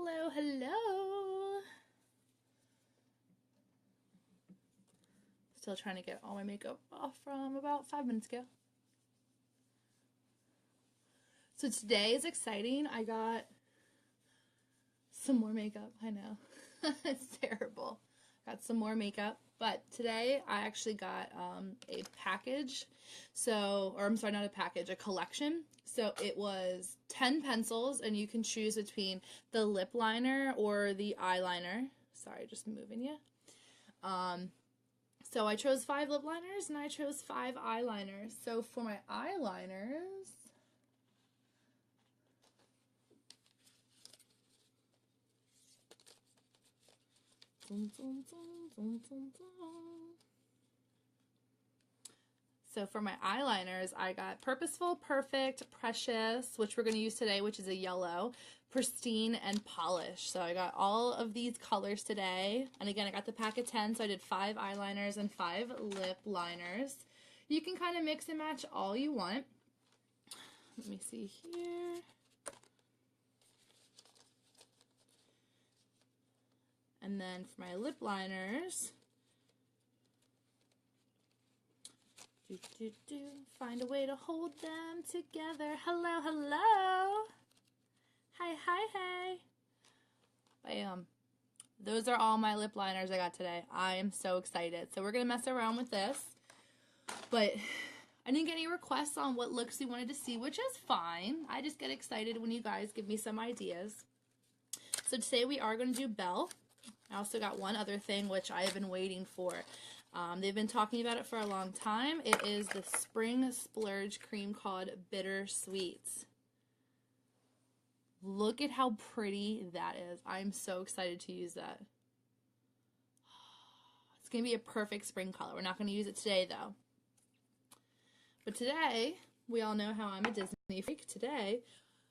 Hello, hello. Still trying to get all my makeup off from about 5 minutes ago. So today is exciting. I got some more makeup. I know. It's terrible. Got some more makeup. But today I actually got a package. Not a package, a collection. So it was 10 pencils, and you can choose between the lip liner or the eyeliner. Sorry, just moving you. So I chose 5 lip liners and I chose 5 eyeliners. So for my eyeliners, I got Purposeful, Perfect, Precious, which we're going to use today, which is a yellow, Pristine, and Polish. So I got all of these colors today. And again, I got the pack of 10, so I did 5 eyeliners and 5 lip liners. You can kind of mix and match all you want. Let me see here. And then for my lip liners, find a way to hold them together. Hello, hello. Hi, hi, hey. Bam. Those are all my lip liners I got today. I am so excited. So we're going to mess around with this. But I didn't get any requests on what looks you wanted to see, which is fine. I just get excited when you guys give me some ideas. So today we are going to do Belle. I also got one other thing which I have been waiting for. They've been talking about it for a long time. It is the Spring Splurge cream called Bittersweet. Look at how pretty that is. I'm so excited to use that. It's going to be a perfect spring color. We're not going to use it today though. But today, we all know how I'm a Disney freak. Today,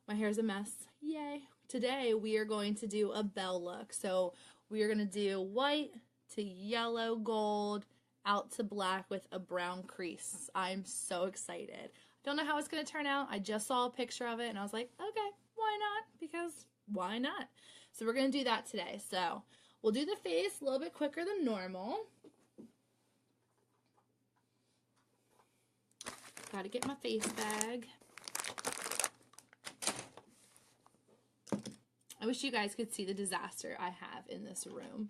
my hair's a mess. Yay. Today, we are going to do a Belle look. So we are going to do white to yellow gold out to black with a brown crease. I'm so excited. Don't know how it's going to turn out. I just saw a picture of it and I was like, okay, why not? Because why not? So we're going to do that today. So we'll do the face a little bit quicker than normal. Got to get my face bag. I wish you guys could see the disaster I have in this room.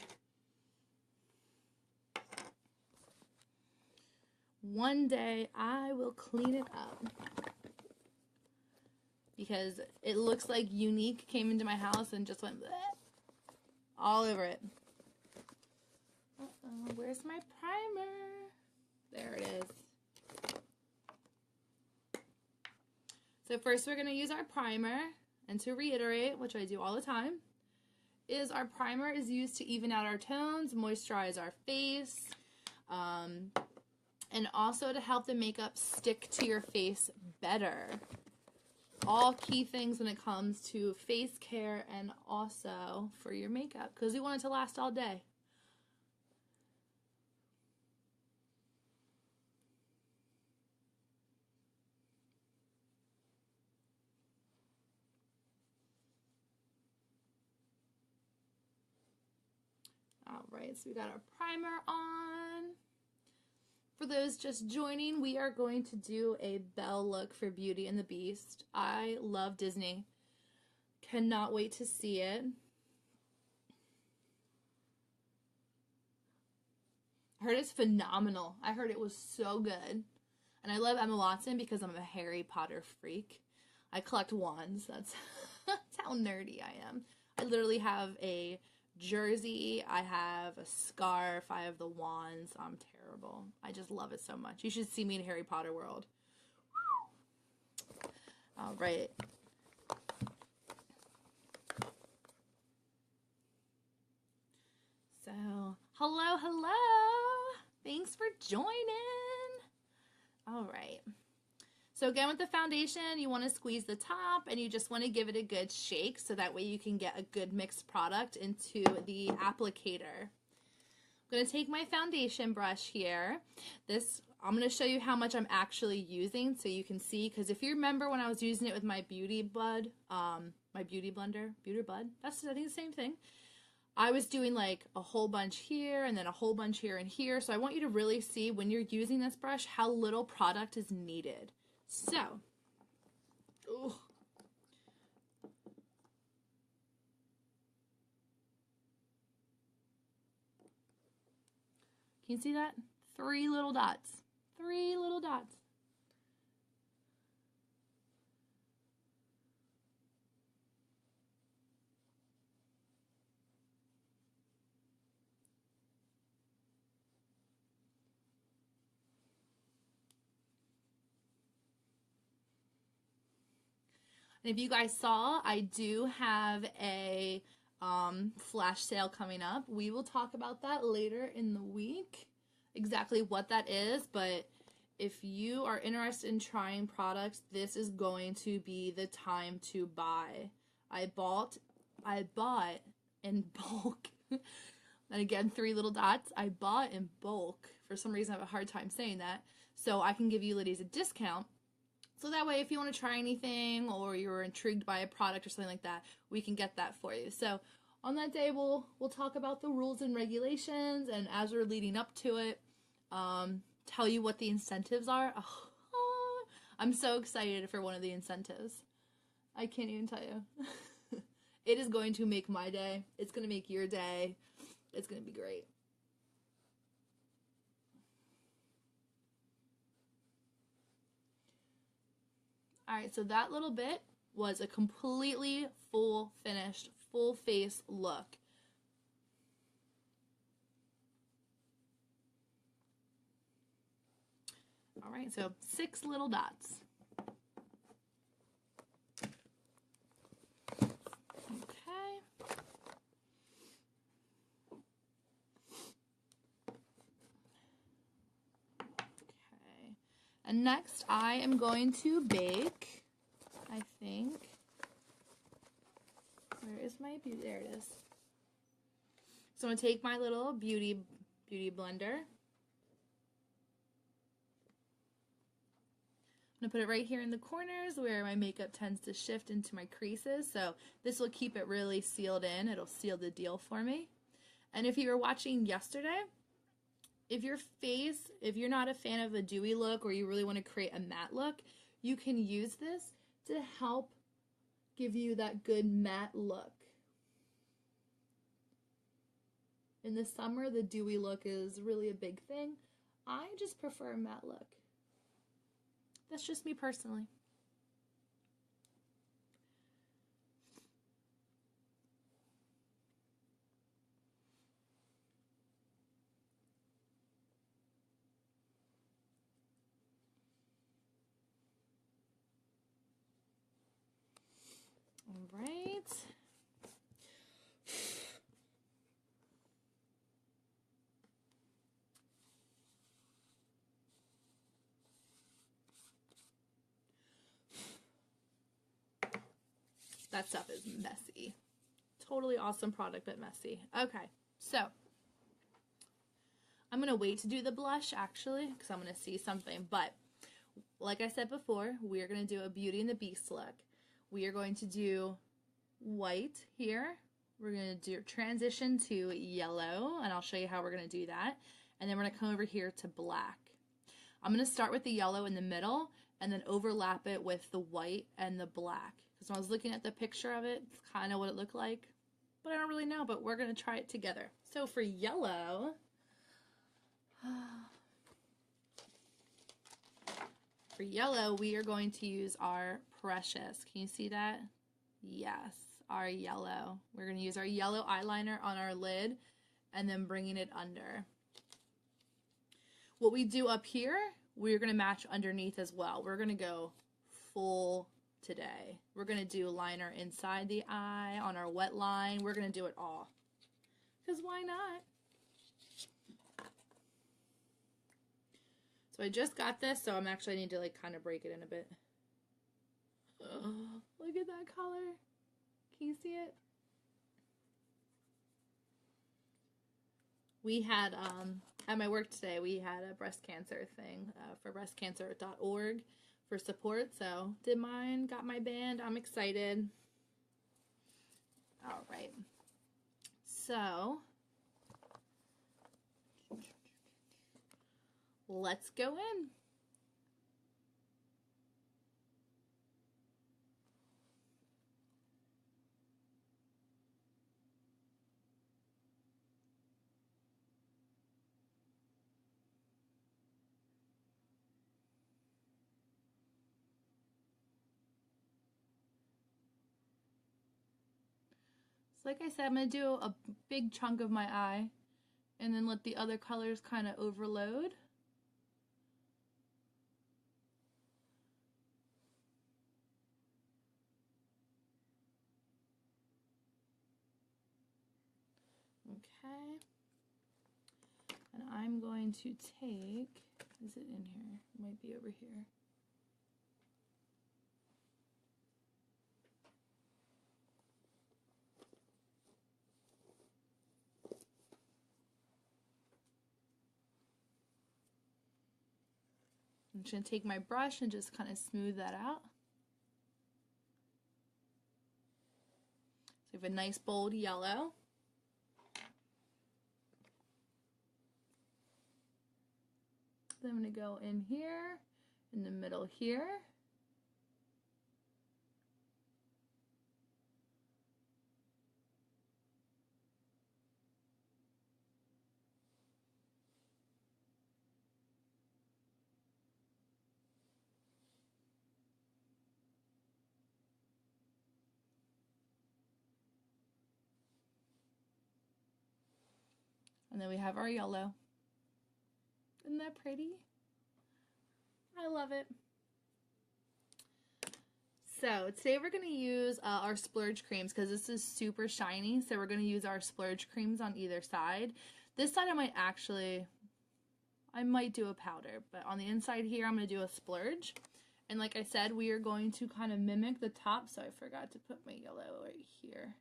One day I will clean it up because it looks like Unique came into my house and just went bleh, all over it. Uh-oh, where's my primer? There it is. So first we're going to use our primer. And to reiterate, which I do all the time, is our primer is used to even out our tones, moisturize our face, and also to help the makeup stick to your face better. All key things when it comes to face care and also for your makeup, because we want it to last all day. Alright, so we got our primer on. For those just joining, we are going to do a Belle look for Beauty and the Beast. I love Disney. Cannot wait to see it. I heard it's phenomenal. I heard it was so good. And I love Emma Watson because I'm a Harry Potter freak. I collect wands. That's how nerdy I am. I literally have a jersey, I have a scarf, I have the wands. I'm terrible. I just love it so much. You should see me in Harry Potter world. All right. So, hello, hello. Thanks for joining. All right. So again, with the foundation, you want to squeeze the top and you just want to give it a good shake so that way you can get a good mixed product into the applicator. I'm going to take my foundation brush here. I'm going to show you how much I'm actually using so you can see, because if you remember when I was using it with my Beauty Bud my Beauty Blender, Beauty Bud. That's, I think, the same thing. I was doing like a whole bunch here and then a whole bunch here and here. So I want you to really see when you're using this brush how little product is needed. So, ooh. Can you see that? 3 little dots. 3 little dots. And if you guys saw, I do have a flash sale coming up. We will talk about that later in the week, exactly what that is. But if you are interested in trying products, this is going to be the time to buy. I bought in bulk. And again, 3 little dots. I bought in bulk. For some reason, I have a hard time saying that. So I can give you ladies a discount. So that way, if you want to try anything or you're intrigued by a product or something like that, we can get that for you. So on that day, we'll talk about the rules and regulations, and as we're leading up to it, tell you what the incentives are. Oh, I'm so excited for one of the incentives. I can't even tell you. It is going to make my day. It's going to make your day. It's going to be great. Alright, so that little bit was a completely full finished, full face look. Alright, so 6 little dots. Okay. And next, I am going to bake, I think. Where is my beauty? There it is. So I'm going to take my little beauty blender. I'm going to put it right here in the corners where my makeup tends to shift into my creases. So this will keep it really sealed in. It'll seal the deal for me. And if you were watching yesterday, if you're not a fan of a dewy look or you really want to create a matte look, you can use this to help give you that good matte look. In the summer, the dewy look is really a big thing. I just prefer a matte look. That's just me personally. All right. That stuff is messy. Totally awesome product, but messy. Okay, so I'm going to wait to do the blush, actually, because I'm going to see something. But like I said before, we're going to do a Beauty and the Beast look. We are going to do white here. We're going to do transition to yellow, and I'll show you how we're going to do that. And then we're going to come over here to black. I'm going to start with the yellow in the middle and then overlap it with the white and the black. Because when I was looking at the picture of it, it's kind of what it looked like. But I don't really know, but we're going to try it together. So for yellow, we are going to use our Precious. Can you see that? Yes, our yellow. We're going to use our yellow eyeliner on our lid and then bringing it under. What we do up here, we're going to match underneath as well. We're going to go full today. We're going to do liner inside the eye, on our wet line. We're going to do it all. Because why not? So I just got this, so I need to like kind of break it in a bit. Oh, look at that color. Can you see it? We had, at my work today, we had a breast cancer thing for breastcancer.org for support. So did mine, got my band. I'm excited. All right. So let's go in. So like I said, I'm going to do a big chunk of my eye and then let the other colors kind of overload. Okay. And I'm going to take, is it in here? It might be over here. I'm just going to take my brush and just kind of smooth that out. So we have a nice bold yellow. Then I'm going to go in here, in the middle here. And then we have our yellow. Isn't that pretty? I love it. So today we're going to use our splurge creams because this is super shiny. So we're going to use our splurge creams on either side. This side I might do a powder, but on the inside here I'm going to do a splurge. And like I said, we are going to kind of mimic the top. So I forgot to put my yellow right here.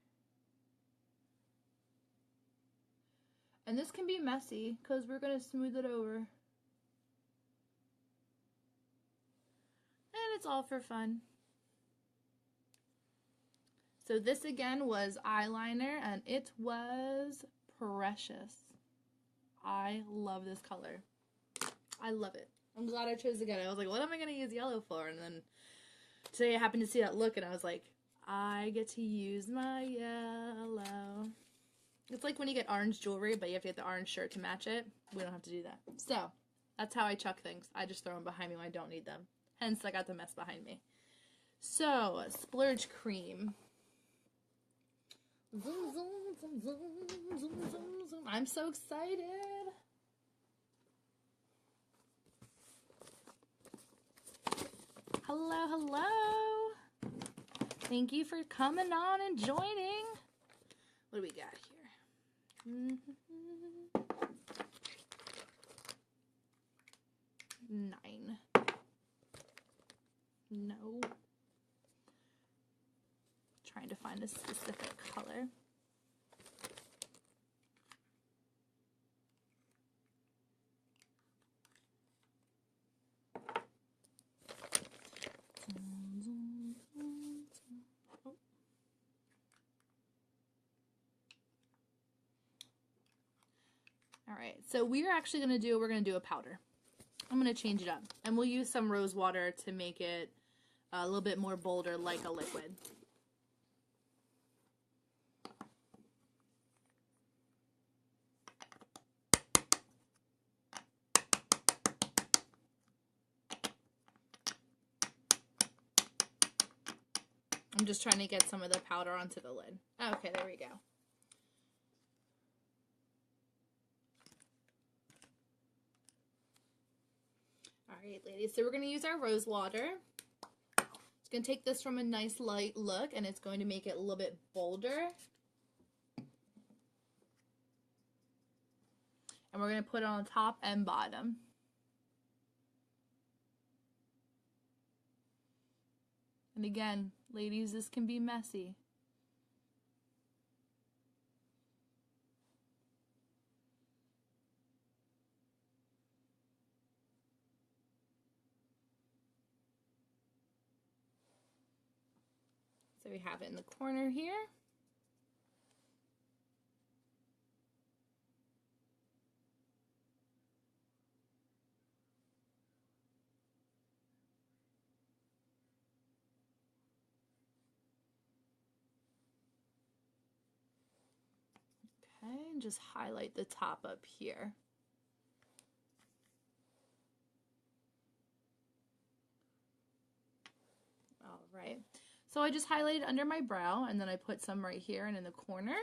And this can be messy because we're going to smooth it over. And it's all for fun. So this again was eyeliner and it was precious. I love this color. I love it. I'm glad I chose it again. I was like, what am I going to use yellow for? And then today I happened to see that look and I was like, I get to use my yellow. It's like when you get orange jewelry, but you have to get the orange shirt to match it. We don't have to do that. So, that's how I chuck things. I just throw them behind me when I don't need them. Hence, I got the mess behind me. So, splurge cream. Zoom, zoom, zoom, zoom, zoom, zoom, zoom. I'm so excited. Hello, hello. Thank you for coming on and joining. What do we got here? 9. No. Trying to find a specific color. Alright, so we're going to do a powder. I'm going to change it up. And we'll use some rose water to make it a little bit more bolder like a liquid. I'm just trying to get some of the powder onto the lid. Okay, there we go. Alright, ladies, so we're going to use our rose water. It's going to take this from a nice light look, and it's going to make it a little bit bolder. And we're going to put it on top and bottom. And again, ladies, this can be messy. So we have it in the corner here. and just highlight the top up here. All right. So I just highlighted under my brow, and then I put some right here and in the corner.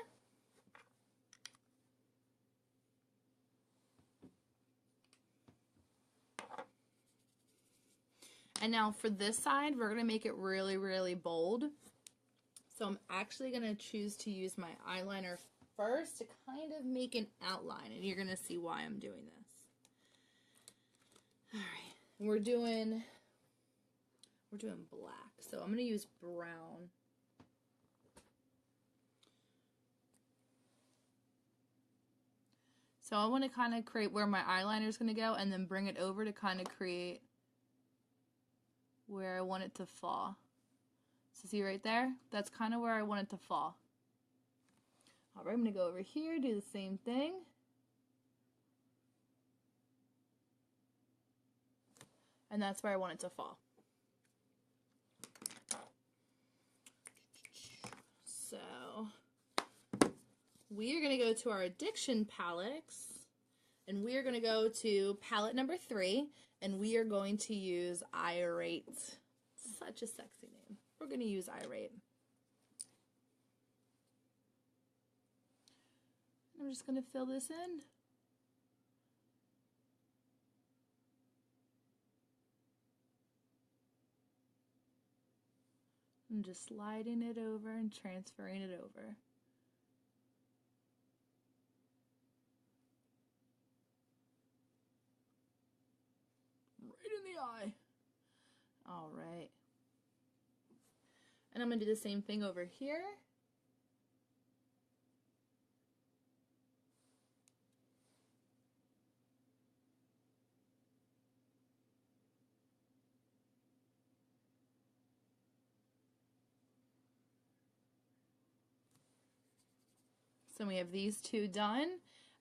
And now for this side, we're going to make it really, really bold. So I'm actually going to choose to use my eyeliner first to kind of make an outline, and you're going to see why I'm doing this. All right, we're doing black, so I'm going to use brown. So I want to kind of create where my eyeliner is going to go and then bring it over to kind of create where I want it to fall. So see right there? That's kind of where I want it to fall. All right, I'm going to go over here, do the same thing. And that's where I want it to fall. So we are going to go to our Addiction palettes, and we are going to go to palette number 3, and we are going to use Irate. Such a sexy name. We're going to use Irate. I'm just going to fill this in. I'm just sliding it over and transferring it over. Right in the eye. All right. And I'm going to do the same thing over here. So we have these two done.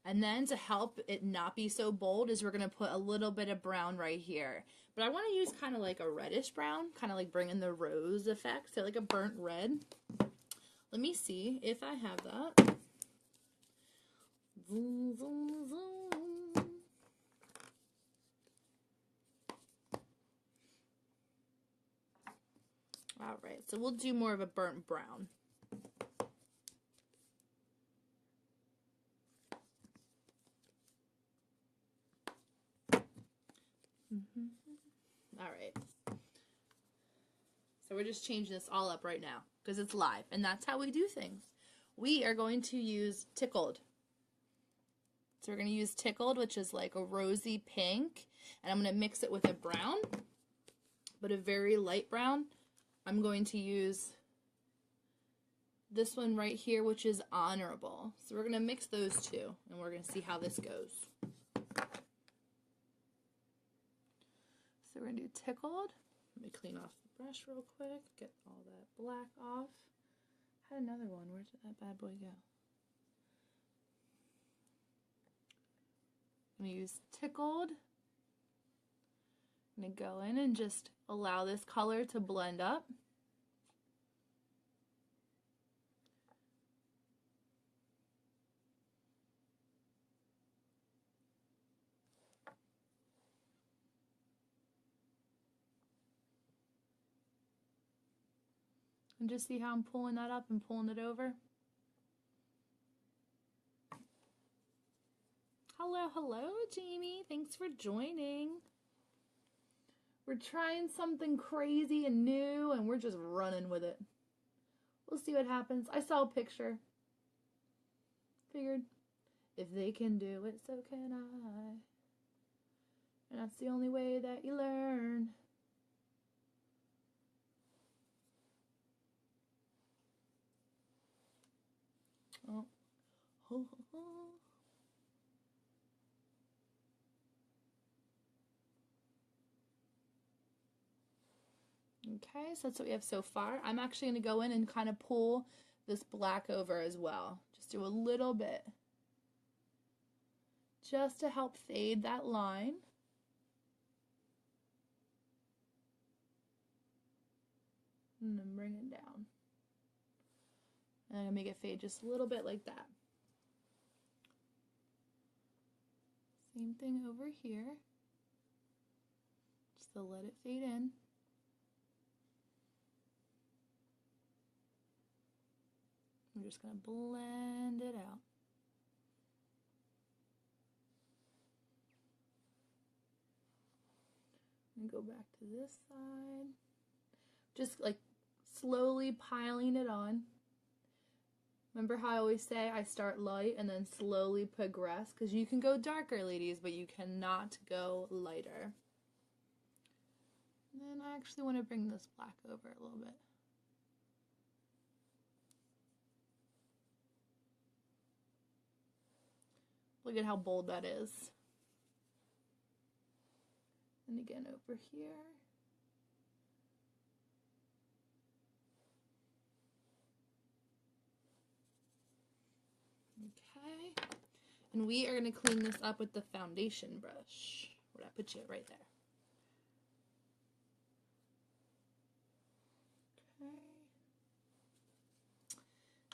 And then to help it not be so bold is we're going to put a little bit of brown right here. But I want to use kind of like a reddish brown, kind of like bring in the rose effect, so like a burnt red. Let me see if I have that. Zoom, zoom, zoom. All right, so we'll do more of a burnt brown. All right. So we're just changing this all up right now because it's live, and that's how we do things. We are going to use Tickled. So we're going to use Tickled, which is like a rosy pink, and I'm going to mix it with a brown, but a very light brown. I'm going to use this one right here, which is Honorable. So we're going to mix those two, and we're going to see how this goes. So we're going to do Tickled. Let me clean off the brush real quick, get all that black off. I had another one. Where did that bad boy go? I'm going to use Tickled. I'm going to go in and just allow this color to blend up. And just see how I'm pulling that up and pulling it over. Hello, hello, Jamie. Thanks for joining. We're trying something crazy and new, and we're just running with it. We'll see what happens. I saw a picture. Figured, if they can do it, so can I. And that's the only way that you learn. Oh. Ho, ho, ho. Okay, so that's what we have so far. I'm actually going to go in and kind of pull this black over as well. Just do a little bit. Just to help fade that line. And then bring it down. And I'm going to make it fade just a little bit like that. Same thing over here. Just to let it fade in. I'm just going to blend it out. And go back to this side. Just like slowly piling it on. Remember how I always say I start light and then slowly progress? Because you can go darker, ladies, but you cannot go lighter. And then I actually want to bring this black over a little bit. Look at how bold that is. And again over here. Okay. And we are going to clean this up with the foundation brush. Where'd I put you? Right there. Okay.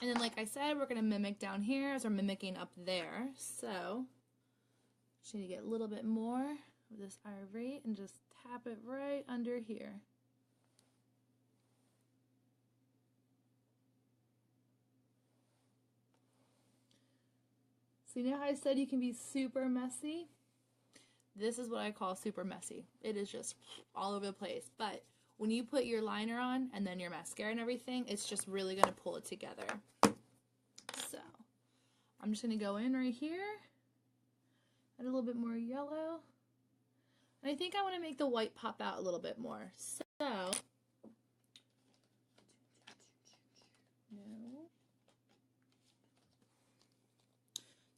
And then, like I said, we're going to mimic down here as we're mimicking up there. So, just need to get a little bit more of this Irate and just tap it right under here. So you know how I said you can be super messy? This is what I call super messy. It is just all over the place. But when you put your liner on and then your mascara and everything, it's just really going to pull it together. So I'm just going to go in right here, add a little bit more yellow. And I think I want to make the white pop out a little bit more. So, no.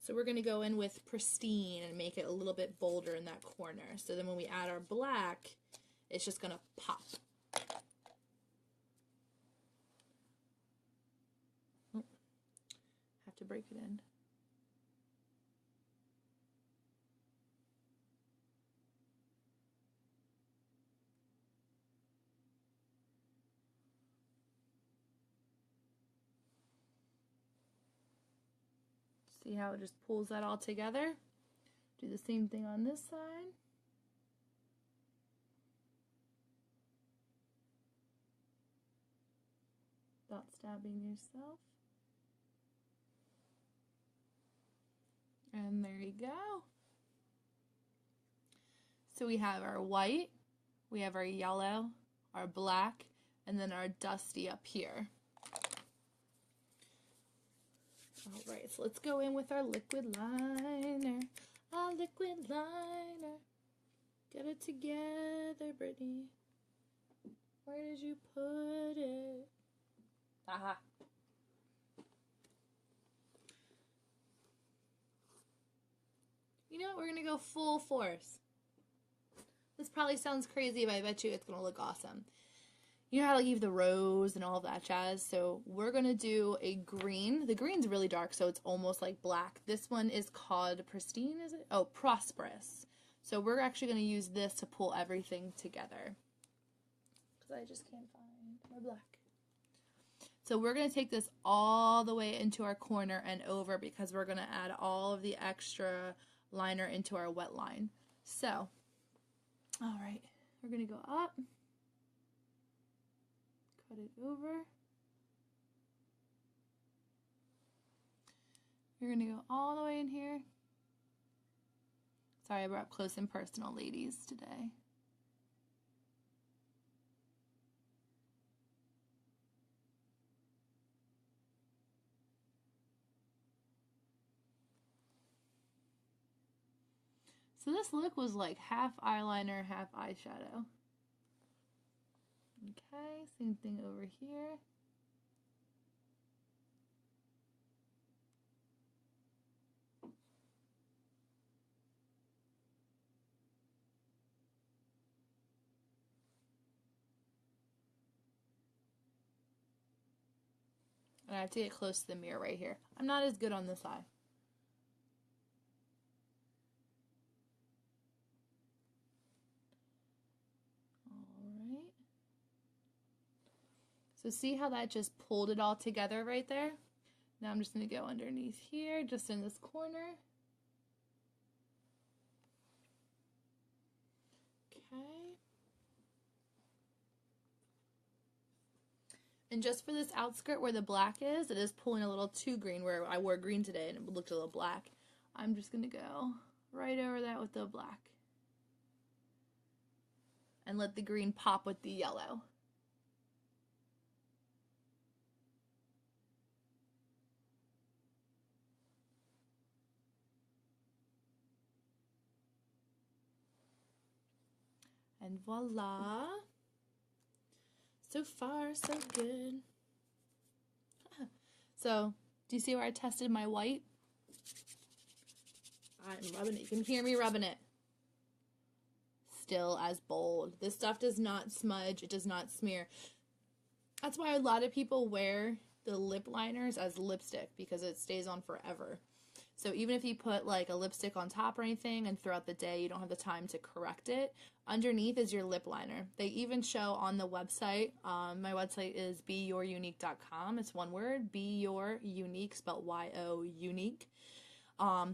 So we're going to go in with Pristine and make it a little bit bolder in that corner. So then when we add our black, it's just going to pop. Oh, have to break it in. See how it just pulls that all together? Do the same thing on this side. Without stabbing yourself. And there you go. So we have our white, we have our yellow, our black, and then our dusty up here. All right, so let's go in with our liquid liner. Our liquid liner. Get it together, Brittany. Where did you put it? Aha. You know what? We're going to go full force. This probably sounds crazy, but I bet you it's going to look awesome. You know how to leave the rose and all of that jazz? So we're going to do a green. The green's really dark, so it's almost like black. This one is called Pristine, is it? Oh, Prosperous. So we're actually going to use this to pull everything together. Because I just can't find my black. So we're going to take this all the way into our corner and over because we're going to add all of the extra liner into our wet line. So, all right, we're going to go up. Cut it over. You're going to go all the way in here. Sorry, I brought up close and personal, ladies, today. So this look was like half eyeliner, half eyeshadow. Okay, same thing over here. And I have to get close to the mirror right here. I'm not as good on this eye. Alright. So see how that just pulled it all together right there? Now I'm just going to go underneath here, just in this corner. Okay. And just for this outskirt where the black is, it is pulling a little too green, where I wore green today and it looked a little black. I'm just going to go right over that with the black. And let the green pop with the yellow. And voila. So far, so good. So, do you see where I tested my white? I'm rubbing it. You can hear me rubbing it. Still as bold. This stuff does not smudge. It does not smear. That's why a lot of people wear the lip liners as lipstick, because it stays on forever. So even if you put like a lipstick on top or anything and throughout the day you don't have the time to correct it, underneath is your lip liner. They even show on the website, my website is beyourunique.com. It's one word, Be Your Unique, spelled Y-O, unique.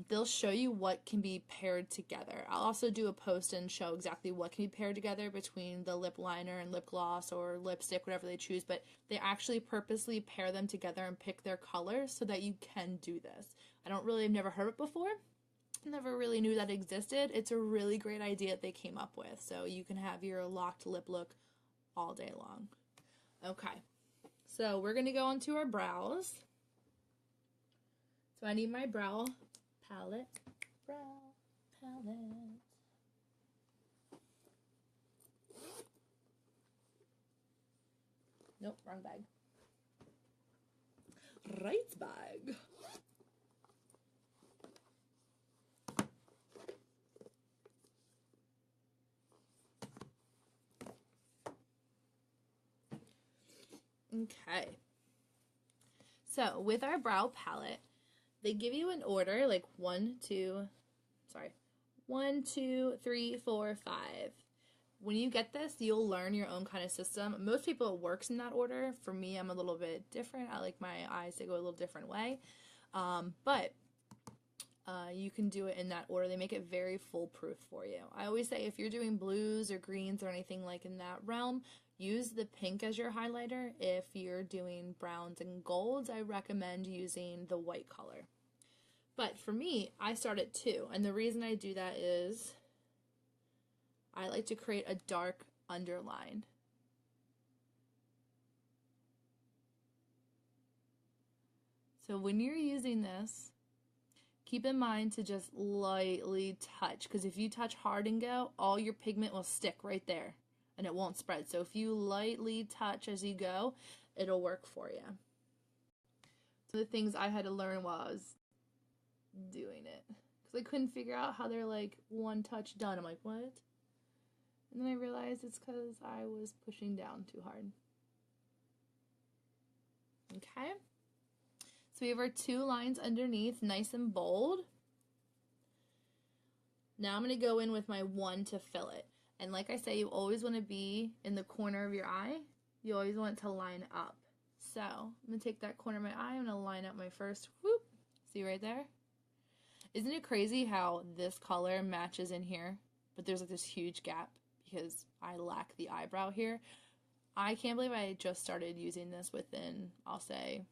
They'll show you what can be paired together. I'll also do a post and show exactly what can be paired together between the lip liner and lip gloss or lipstick, whatever they choose, but they actually purposely pair them together and pick their colors so that you can do this. I've never heard of it before. Never really knew that existed. It's a really great idea that they came up with. So you can have your locked lip look all day long. Okay. So we're going to go onto our brows. So I need my brow palette. Brow palette. Nope, wrong bag. Right bag. Okay. So with our brow palette, they give you an order like 1, 2, 3, 4, 5. When you get this, you'll learn your own kind of system. Most people, it works in that order. For me, I'm a little bit different. I like my eyes to go a little different way. But you can do it in that order. They make it very foolproof for you. I always say if you're doing blues or greens or anything like in that realm, use the pink as your highlighter. If you're doing browns and golds, I recommend using the white color. But for me, I start at 2, and the reason I do that is I like to create a dark underline. So when you're using this, keep in mind to just lightly touch, because if you touch hard and go, all your pigment will stick right there and it won't spread. So if you lightly touch as you go, it'll work for you. So the things I had to learn while I was doing it, because I couldn't figure out how they're like one touch done. I'm like, what? And then I realized it's because I was pushing down too hard. Okay. So we have our 2 lines underneath, nice and bold. Now I'm going to go in with my 1 to fill it. And like I say, you always want to be in the corner of your eye. You always want it to line up. So I'm going to take that corner of my eye. I'm going to line up my first whoop. See right there? Isn't it crazy how this color matches in here, but there's like this huge gap because I lack the eyebrow here? I can't believe I just started using this within, I'll say,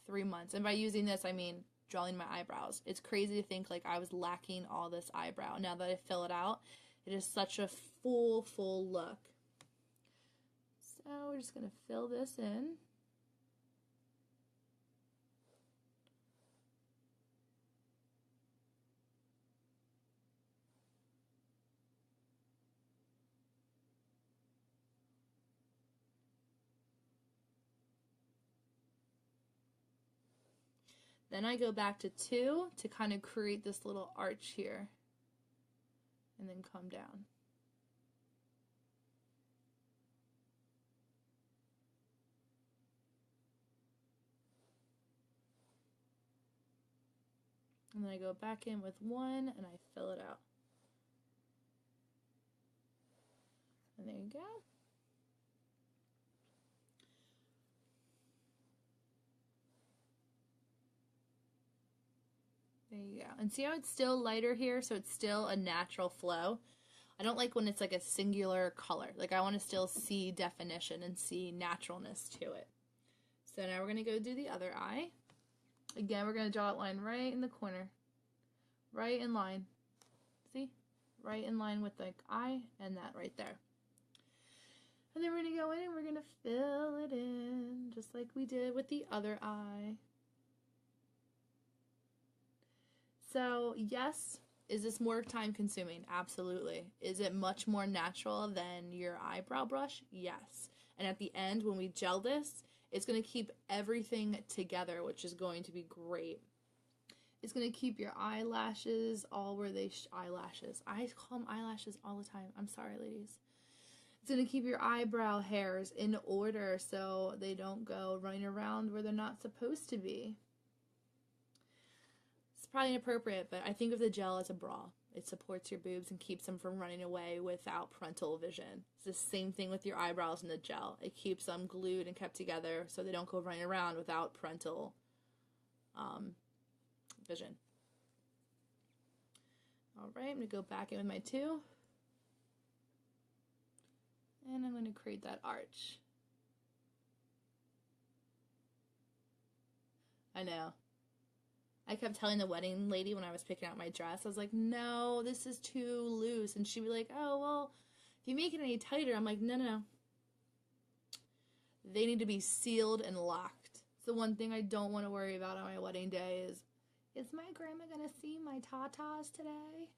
3 months. And by using this, I mean drawing my eyebrows. It's crazy to think like I was lacking all this eyebrow. Now that I fill it out, it is such a full look. So we're just going to fill this in. Then I go back to 2 to kind of create this little arch here. And then come down. And then I go back in with 1 and I fill it out. And there you go. There you go. And see how it's still lighter here, so it's still a natural flow? I don't like when it's like a singular color. Like I want to still see definition and see naturalness to it. So now we're going to go do the other eye. Again, we're going to draw a line right in the corner. Right in line. See? Right in line with the eye and that right there. And then we're going to go in and we're going to fill it in just like we did with the other eye. So, yes, is this more time consuming? Absolutely. Is it much more natural than your eyebrow brush? Yes. And at the end, when we gel this, it's going to keep everything together, which is going to be great. It's going to keep your eyelashes all where they eyelashes. I call them eyelashes all the time. I'm sorry, ladies. It's going to keep your eyebrow hairs in order so they don't go running around where they're not supposed to be. It's probably inappropriate, but I think of the gel as a bra. It supports your boobs and keeps them from running away without parental vision. It's the same thing with your eyebrows and the gel. It keeps them glued and kept together so they don't go running around without parental vision. Alright, I'm going to go back in with my 2. And I'm going to create that arch. I know. I kept telling the wedding lady when I was picking out my dress, I was like, no, this is too loose. And she'd be like, oh, well, if you make it any tighter, I'm like, no. They need to be sealed and locked. So one thing I don't want to worry about on my wedding day is my grandma going to see my tatas today?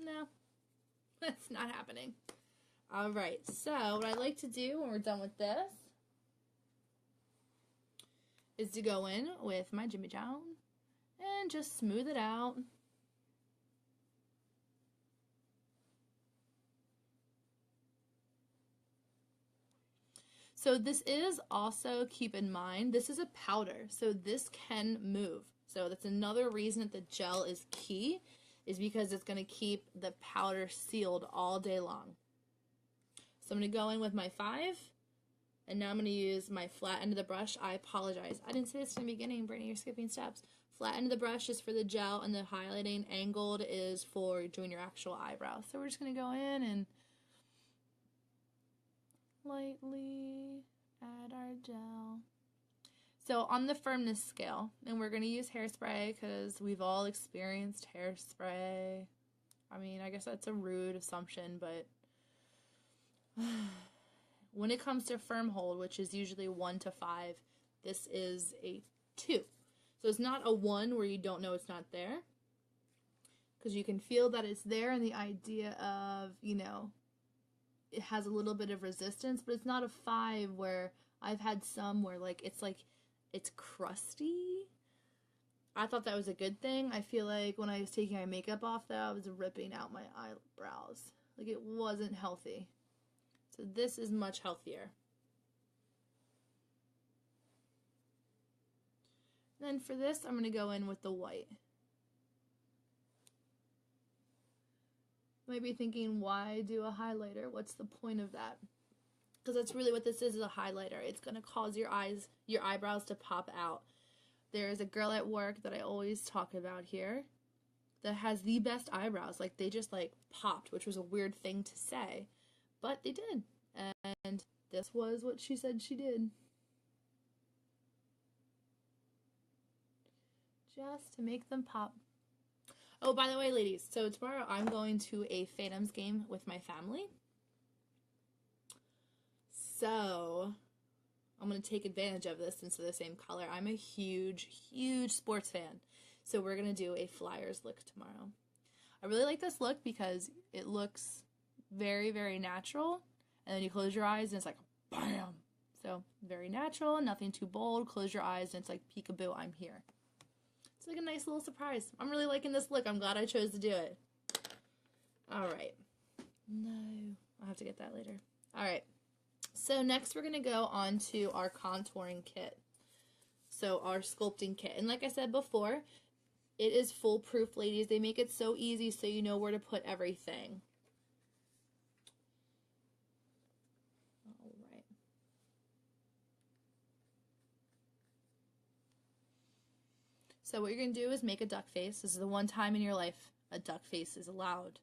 No, that's not happening. All right, so what I like to do when we're done with this is to go in with my Jimmy John and just smooth it out. So this is also, keep in mind, this is a powder, so this can move. So that's another reason that the gel is key, is because it's going to keep the powder sealed all day long. So I'm going to go in with my 5, and now I'm going to use my flat end of the brush. I apologize. I didn't say this in the beginning, Brittany, you're skipping steps. Flat end of the brush is for the gel, and the highlighting angled is for doing your actual eyebrow. So we're just going to go in and lightly add our gel. So on the firmness scale, and we're going to use hairspray because we've all experienced hairspray. I mean, I guess that's a rude assumption, but when it comes to firm hold, which is usually 1 to 5, this is a 2. So it's not a 1 where you don't know it's not there, because you can feel that it's there, and the idea of, you know, it has a little bit of resistance, but it's not a 5 where I've had some where it's crusty. I thought that was a good thing. I feel like when I was taking my makeup off though, I was ripping out my eyebrows. Like, it wasn't healthy. So this is much healthier. Then for this, I'm going to go in with the white. You might be thinking, why do a highlighter? What's the point of that? Because that's really what this is a highlighter. It's going to cause your eyebrows to pop out. There's a girl at work that I always talk about here that has the best eyebrows. Like, they just, like, popped, which was a weird thing to say. But they did. And this was what she said she did. Just to make them pop. Oh, by the way, ladies, so tomorrow I'm going to a Phantoms game with my family. So I'm going to take advantage of this since they're the same color. I'm a huge, huge sports fan. So we're going to do a Flyers look tomorrow. I really like this look because it looks very, very natural. And then you close your eyes and it's like, bam! So very natural, nothing too bold. Close your eyes and it's like, peekaboo, I'm here. It's like a nice little surprise. I'm really liking this look. I'm glad I chose to do it. All right. No, I'll have to get that later. All right. So next we're going to go on to our contouring kit. So our sculpting kit. And like I said before, it is foolproof, ladies. They make it so easy so you know where to put everything. All right. So what you're going to do is make a duck face. This is the one time in your life a duck face is allowed.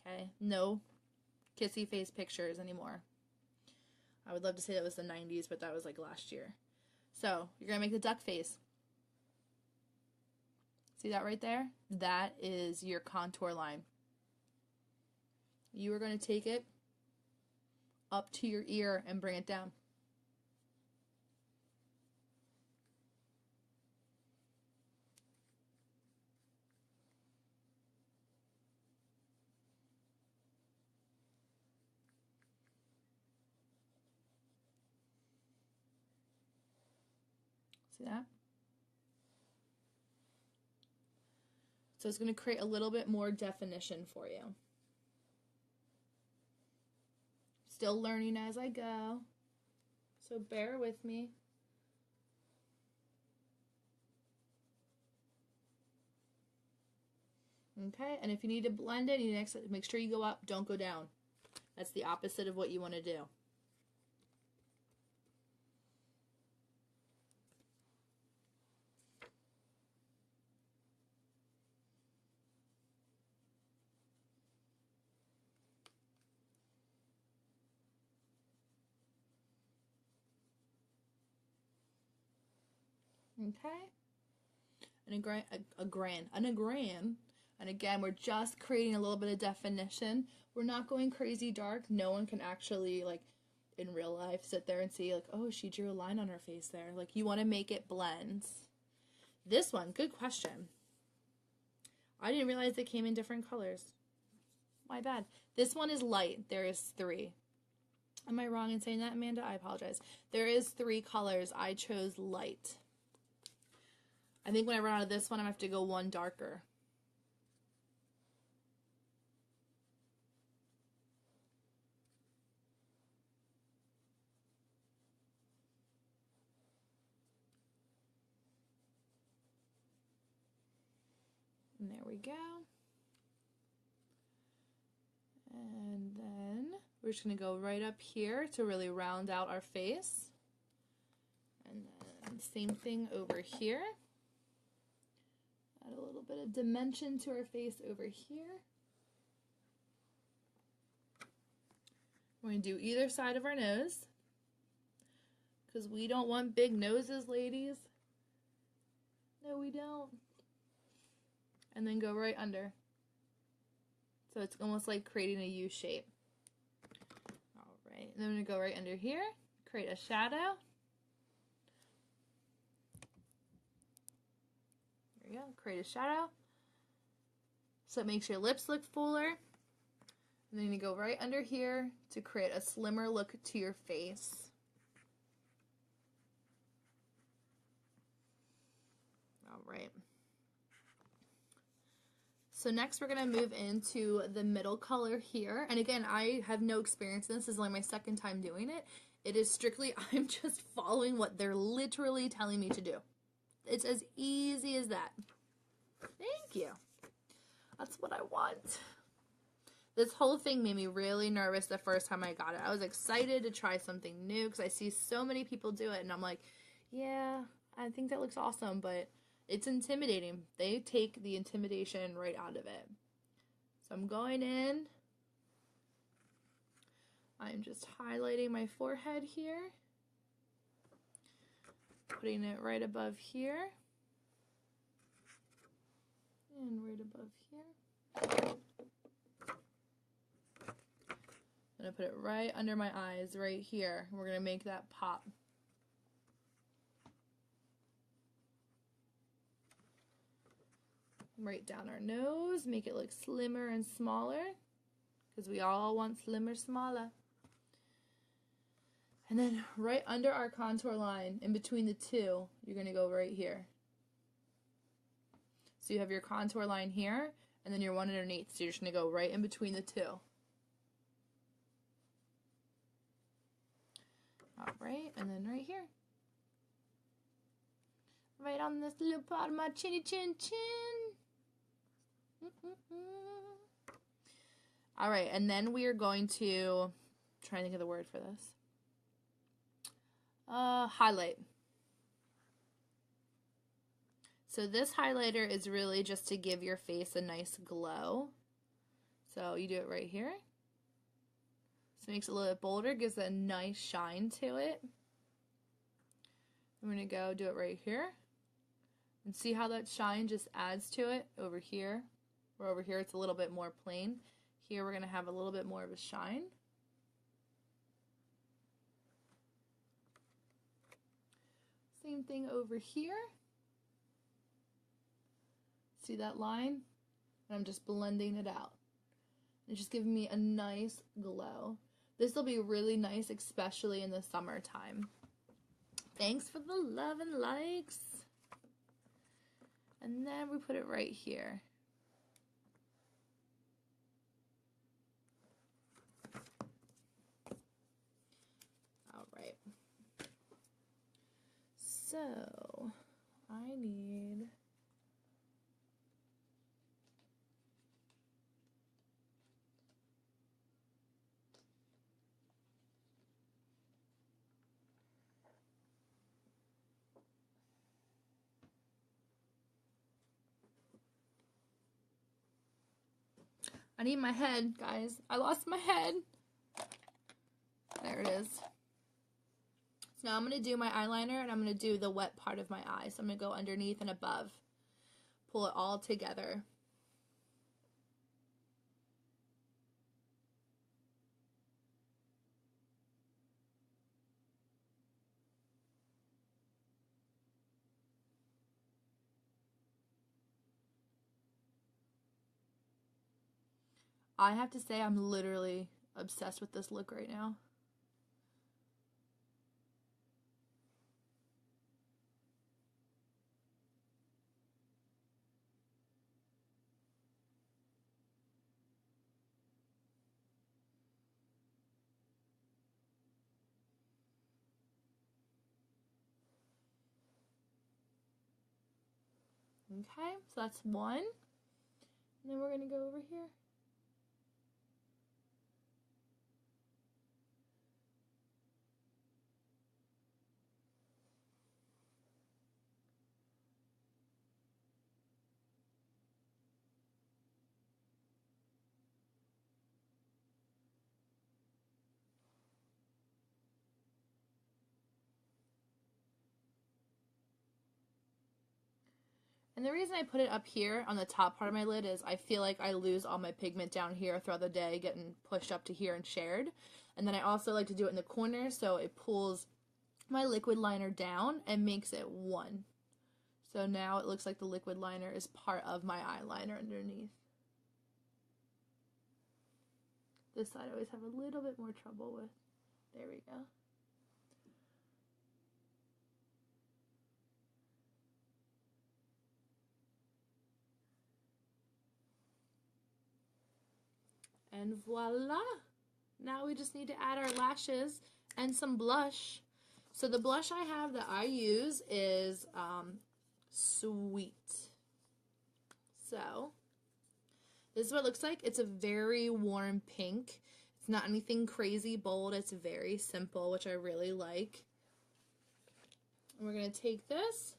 Okay, no kissy face pictures anymore. I would love to say that was the 90s, but that was like last year. So you're going to make the duck face. See that right there? That is your contour line. You are going to take it up to your ear and bring it down. See that? So it's going to create a little bit more definition for you. Still learning as I go, so bear with me. Okay, and if you need to blend it, you need to make sure you go up, don't go down. That's the opposite of what you want to do. Okay, and again, we're just creating a little bit of definition. We're not going crazy dark. No one can actually, like, in real life, sit there and see, like, oh, she drew a line on her face there. Like, you want to make it blend. This one, good question. I didn't realize they came in different colors. My bad. This one is light. There is 3. Am I wrong in saying that, Amanda? I apologize. There is 3 colors. I chose light. I think when I run out of this one, I'm going to have to go one darker. And there we go. And then we're just going to go right up here to really round out our face. And then same thing over here. Add a little bit of dimension to our face over here. We're going to do either side of our nose, because we don't want big noses, ladies. No, we don't. And then go right under. So it's almost like creating a U shape. All right, and then I'm going to go right under here, create a shadow. There you go, create a shadow. So it makes your lips look fuller. And then you go right under here to create a slimmer look to your face. All right. So next we're going to move into the middle color here. And again, I have no experience in this. This is only my second time doing it. It is strictly, I'm just following what they're literally telling me to do. It's as easy as that. Thank you. That's what I want. This whole thing made me really nervous the first time I got it. I was excited to try something new because I see so many people do it. And I'm like, yeah, I think that looks awesome, but it's intimidating. They take the intimidation right out of it. So I'm going in. I'm just highlighting my forehead here. Putting it right above here. And right above here. I'm going to put it right under my eyes, right here. We're going to make that pop. Right down our nose, make it look slimmer and smaller, because we all want slimmer, smaller. And then right under our contour line, in between the two, you're going to go right here. So you have your contour line here, and then your one underneath. So you're just going to go right in between the two. Alright, and then right here. Right on this little part of my chinny chin chin. Alright, and then we are going to, try to think of the word for this. Highlight. So this highlighter is really just to give your face a nice glow. So you do it right here. So it makes it a little bit bolder, gives it a nice shine to it. I'm going to go do it right here. And see how that shine just adds to it over here. Where over here it's a little bit more plain. Here we're going to have a little bit more of a shine. Same thing over here. See that line? And I'm just blending it out. It's just giving me a nice glow. This will be really nice, especially in the summertime. Thanks for the love and likes. And then we put it right here. All right. So, I need... I need my head, guys. I lost my head. There it is. So now I'm going to do my eyeliner, and I'm going to do the wet part of my eye. So I'm going to go underneath and above. Pull it all together. I have to say I'm literally obsessed with this look right now. Okay, so that's one. And then we're going to go over here. And the reason I put it up here on the top part of my lid is I feel like I lose all my pigment down here throughout the day, getting pushed up to here and shared. And then I also like to do it in the corner so it pulls my liquid liner down and makes it one. So now it looks like the liquid liner is part of my eyeliner underneath. This side I always have a little bit more trouble with. There we go. And voila! Now we just need to add our lashes and some blush. So the blush I have that I use is Sweet. So this is what it looks like. It's a very warm pink. It's not anything crazy bold. It's very simple, which I really like. And we're going to take this.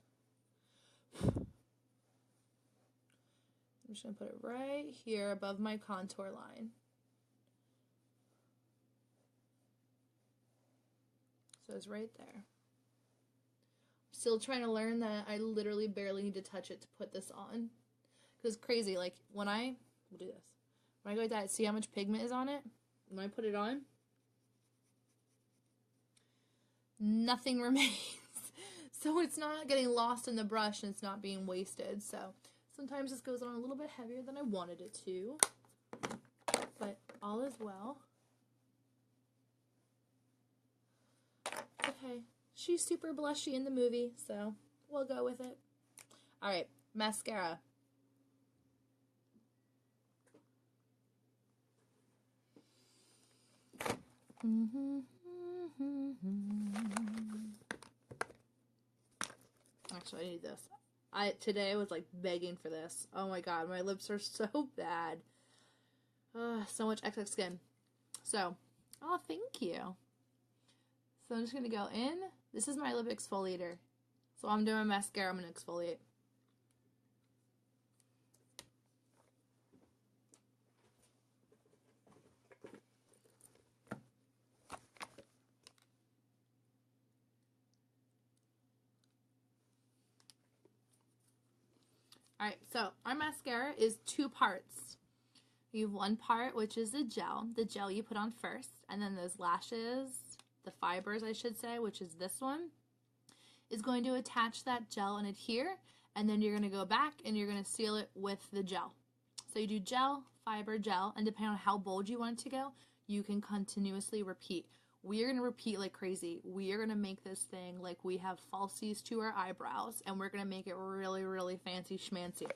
I'm just going to put it right here above my contour line. So it's right there. Still trying to learn that I literally barely need to touch it to put this on. Because it's crazy. Like, we'll do this. When I go like that, see how much pigment is on it? When I put it on, nothing remains. So it's not getting lost in the brush and it's not being wasted. So sometimes this goes on a little bit heavier than I wanted it to. But all is well. Okay, she's super blushy in the movie, so we'll go with it. Alright, mascara. Actually, I need this. Today I was like begging for this. Oh my god, my lips are so bad. So much excess skin. So, oh, thank you. So I'm just going to go in. This is my lip exfoliator. So I'm doing mascara, I'm going to exfoliate. Alright, so our mascara is 2 parts. You have one part, which is the gel you put on first, and then those lashes, the fibers I should say, which is this one, is going to attach that gel and adhere, and then you're going to go back and you're going to seal it with the gel. So you do gel, fiber, gel, and depending on how bold you want it to go, you can continuously repeat. We are going to repeat like crazy. We are going to make this thing like we have falsies to our eyebrows, and we're going to make it really, really fancy schmancy.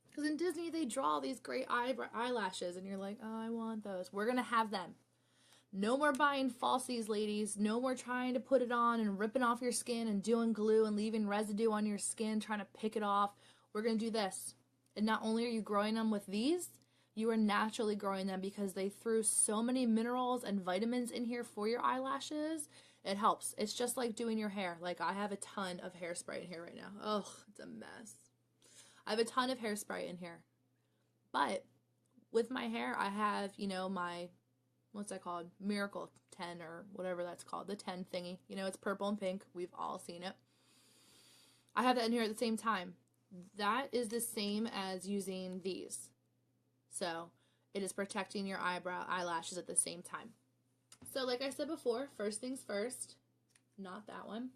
Because in Disney, they draw these great eyelashes, and you're like, oh, I want those. We're going to have them. No more buying falsies, ladies. No more trying to put it on and ripping off your skin and doing glue and leaving residue on your skin, trying to pick it off. We're going to do this. And not only are you growing them with these, you are naturally growing them because they threw so many minerals and vitamins in here for your eyelashes. It helps. It's just like doing your hair. Like, I have a ton of hairspray in here right now. Ugh, it's a mess. I have a ton of hairspray in here. But with my hair, I have, you know, my, what's that called? Miracle 10 or whatever that's called. The 10 thingy. You know, it's purple and pink. We've all seen it. I have that in here at the same time. That is the same as using these. So it is protecting your eyelashes at the same time. So like I said before, first things first, not that one.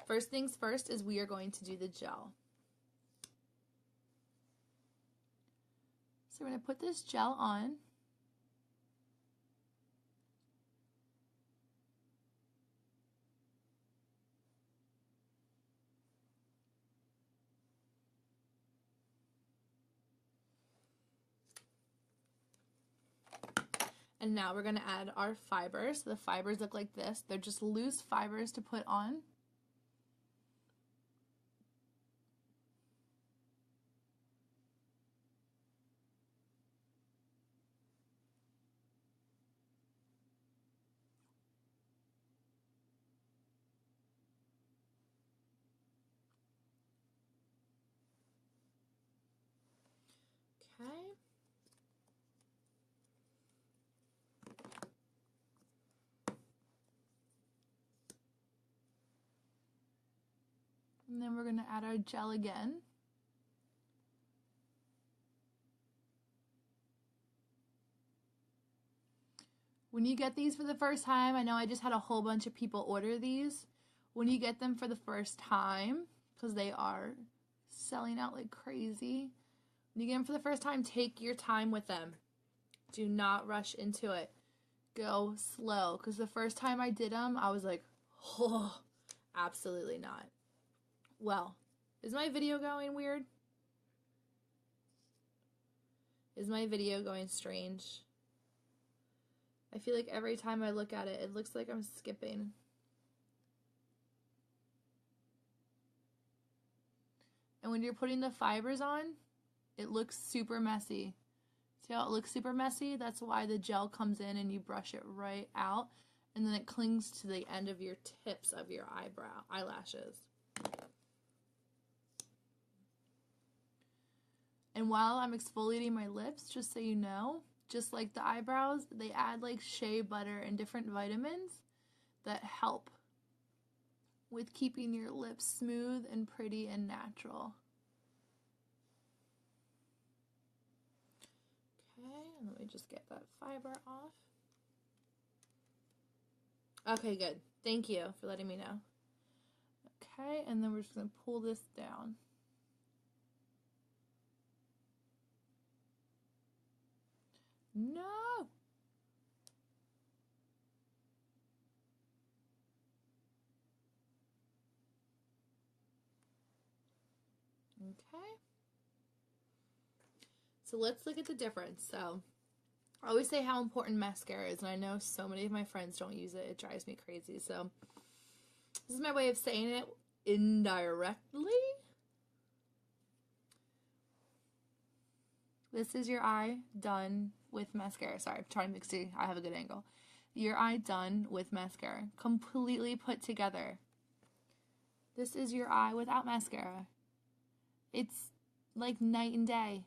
First things first is we are going to do the gel. So we're going to put this gel on. And now we're going to add our fibers. So the fibers look like this. They're just loose fibers to put on. Okay. And then we're going to add our gel again. When you get these for the first time, I know I just had a whole bunch of people order these. When you get them for the first time, because they are selling out like crazy, when you get them for the first time, take your time with them. Do not rush into it. Go slow, because the first time I did them, I was like, oh, absolutely not. Well, is my video going weird? Is my video going strange? I feel like every time I look at it, it looks like I'm skipping. And when you're putting the fibers on, it looks super messy. See how it looks super messy? That's why the gel comes in and you brush it right out, and then it clings to the end of your tips of your eyelashes. And while I'm exfoliating my lips, just so you know, just like the eyebrows, they add like shea butter and different vitamins that help with keeping your lips smooth and pretty and natural. Okay, and let me just get that fiber off. Okay, good. Thank you for letting me know. Okay, and then we're just going to pull this down. No! Okay. So let's look at the difference. So I always say how important mascara is, and I know so many of my friends don't use it. It drives me crazy. So this is my way of saying it indirectly. This is your eye done with mascara. Sorry, I'm trying to see. I have a good angle. Your eye done with mascara. Completely put together. This is your eye without mascara. It's like night and day.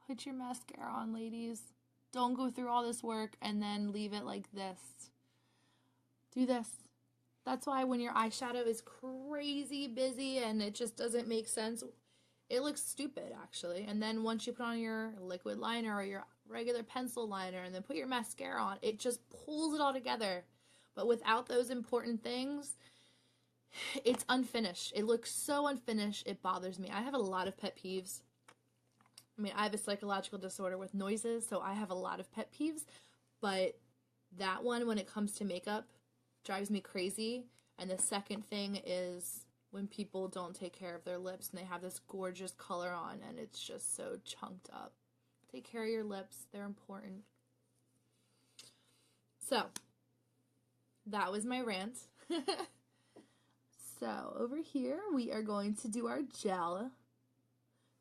Put your mascara on, ladies. Don't go through all this work and then leave it like this. Do this. That's why when your eyeshadow is crazy busy and it just doesn't make sense, it looks stupid actually. And then once you put on your liquid liner or your regular pencil liner and then put your mascara on, it just pulls it all together. But without those important things, it's unfinished. It looks so unfinished, it bothers me. I have a lot of pet peeves. I mean, I have a psychological disorder with noises, so I have a lot of pet peeves, but that one, when it comes to makeup, drives me crazy. And the second thing is when people don't take care of their lips and they have this gorgeous color on and it's just so chunked up. Take care of your lips. They're important. So, that was my rant. So, over here, we are going to do our gel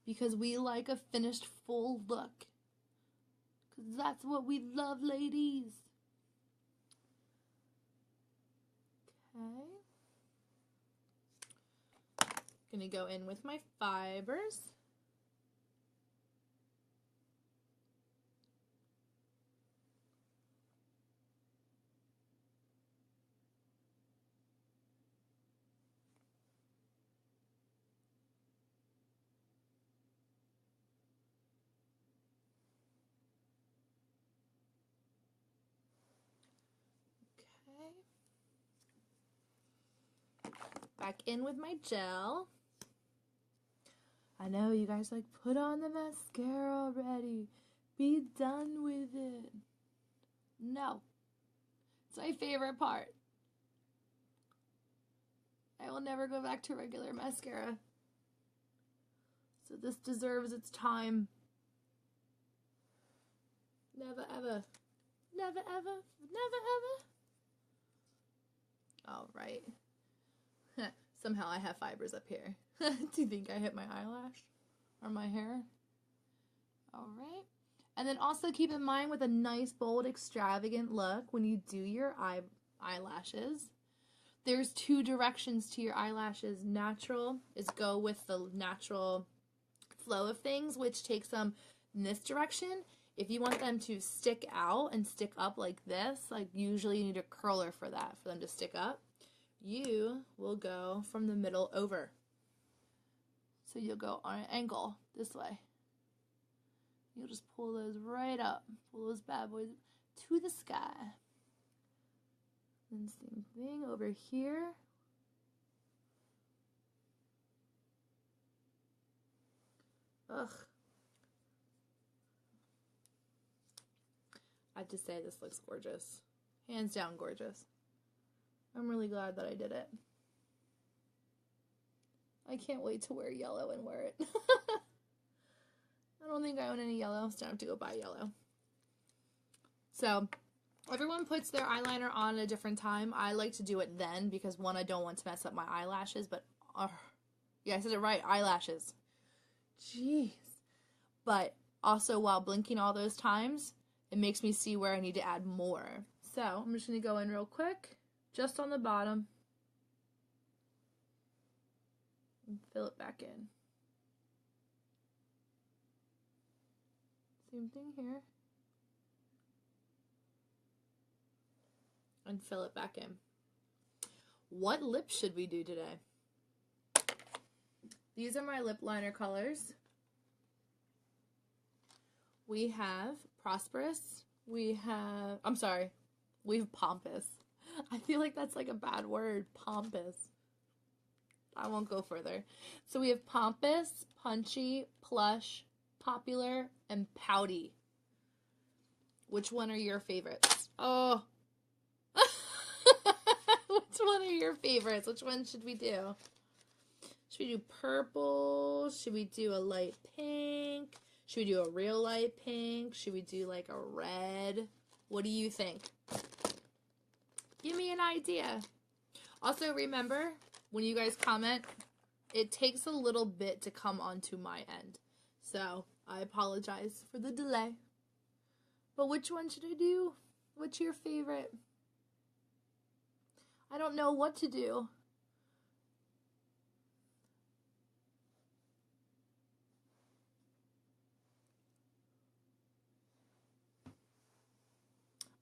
because we like a finished full look. Because that's what we love, ladies. Okay. Gonna go in with my fibers. Back in with my gel. I know you guys like, put on the mascara already. Be done with it. No. It's my favorite part. I will never go back to regular mascara. So this deserves its time. Never ever. Never ever. Never ever. Alright. Somehow I have fibers up here. Do you think I hit my eyelash? Or my hair? Alright. And then also keep in mind with a nice, bold, extravagant look, when you do your eyelashes, there's two directions to your eyelashes. Natural is go with the natural flow of things, which takes them in this direction. If you want them to stick out and stick up like this, like usually you need a curler for that, for them to stick up. You will go from the middle over. So you'll go on an angle this way. You'll just pull those right up. Pull those bad boys to the sky. And same thing over here. Ugh. I have to say this looks gorgeous. Hands down gorgeous. I'm really glad that I did it. I can't wait to wear yellow and wear it. I don't think I own any yellow, so I have to go buy yellow. So, everyone puts their eyeliner on at a different time. I like to do it then because, one, I don't want to mess up my eyelashes, but, yeah, I said it right, eyelashes. Jeez. But also, while blinking all those times, it makes me see where I need to add more. So, I'm just going to go in real quick, just on the bottom, and fill it back in. Same thing here. And fill it back in. What lips should we do today? These are my lip liner colors. We have Prosperous. We have Pompous. I feel like that's like a bad word, pompous. I won't go further. So we have Pompous, Punchy, Plush, Popular, and Pouty. Which one are your favorites? Oh. Which one are your favorites? Which one should we do? Should we do purple? Should we do a light pink? Should we do a real light pink? Should we do like a red? What do you think? Give me an idea. Also, remember, when you guys comment, it takes a little bit to come onto my end. So, I apologize for the delay. But which one should I do? What's your favorite? I don't know what to do.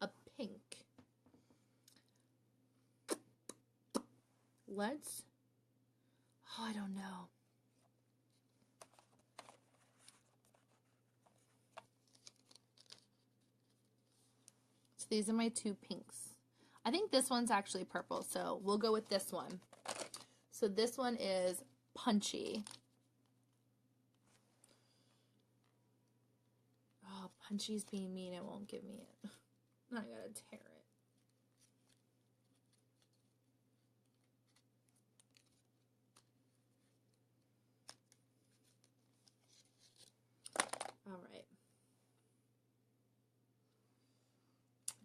A pink. let's, oh, I don't know. So these are my two pinks. I think this one's actually purple, so we'll go with this one. So this one is Punchy. Oh, Punchy's being mean. It won't give me it. I gotta tear it. All right.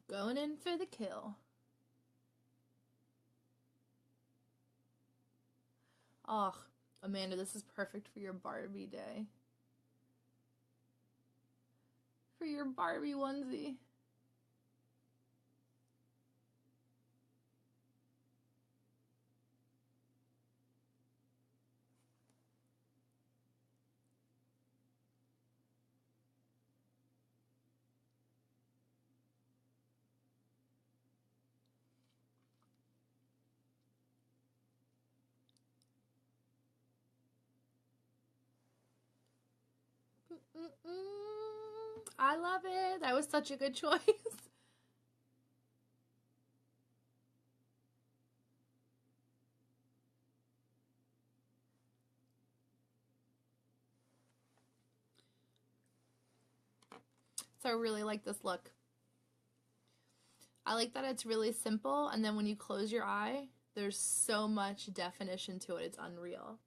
Going in for the kill. Oh, Amanda, this is perfect for your Barbie day. For your Barbie onesie. I love it. That was such a good choice. So I really like this look. I like that it's really simple, and then when you close your eye, there's so much definition to it. It's unreal.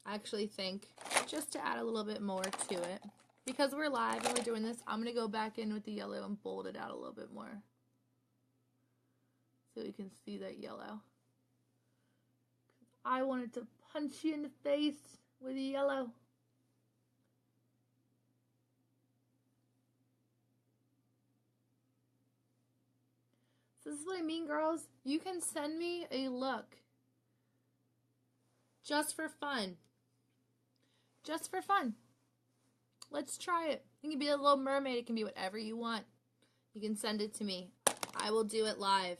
I actually think, just to add a little bit more to it, because we're live and we're doing this, I'm going to go back in with the yellow and bold it out a little bit more. So you can see that yellow. I wanted to punch you in the face with yellow. So this is what I mean, girls. You can send me a look. Just for fun. Just for fun. Let's try it. It can be a little mermaid. It can be whatever you want. You can send it to me. I will do it live.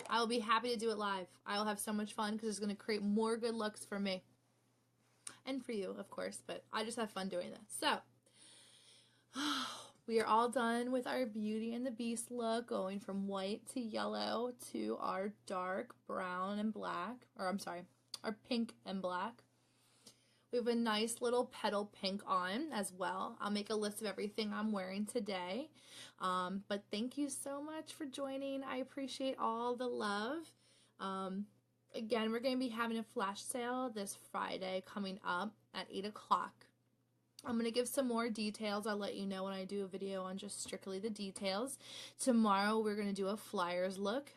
I will be happy to do it live. I will have so much fun because it's going to create more good looks for me. And for you, of course. But I just have fun doing this. So, we are all done with our Beauty and the Beast look, going from white to yellow to our dark brown and black. Or I'm sorry, our pink and black. We have a nice little petal pink on as well. I'll make a list of everything I'm wearing today. But thank you so much for joining. I appreciate all the love. Again, we're going to be having a flash sale this Friday coming up at 8 o'clock. I'm going to give some more details. I'll let you know when I do a video on just strictly the details. Tomorrow, we're going to do a flyers look.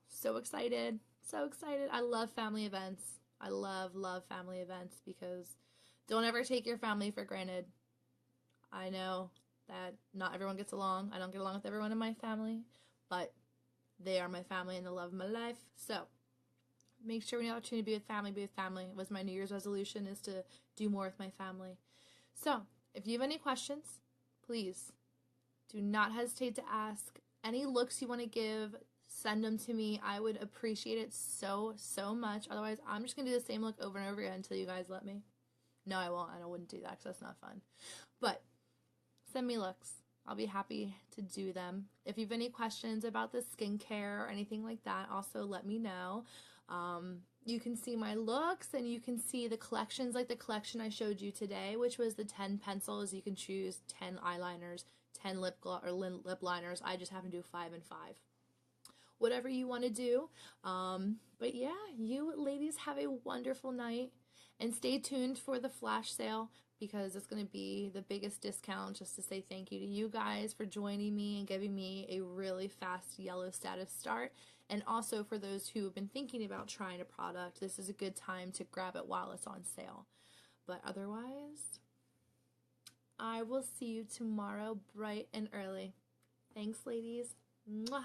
So excited. So excited. I love family events. I love family events because don't ever take your family for granted. I know that not everyone gets along. I don't get along with everyone in my family, but they are my family and the love of my life. So make sure when you have the opportunity to be with family, be with family. It was my New Year's resolution is to do more with my family. So if you have any questions, please do not hesitate to ask. Any looks you want to give, send them to me. I would appreciate it so much. Otherwise, I'm just going to do the same look over and over again until you guys let me. No, I won't. I wouldn't do that because that's not fun. But send me looks. I'll be happy to do them. If you have any questions about the skincare or anything like that, also let me know. You can see my looks and you can see the collections like the collection I showed you today, which was the 10 pencils. You can choose 10 eyeliners, 10 lip liners. I just happen to do 5 and 5. Whatever you want to do. But yeah, you ladies have a wonderful night and stay tuned for the flash sale because it's going to be the biggest discount just to say thank you to you guys for joining me and giving me a really fast yellow status start. And also for those who have been thinking about trying a product, this is a good time to grab it while it's on sale. But otherwise, I will see you tomorrow bright and early. Thanks, ladies. Mwah.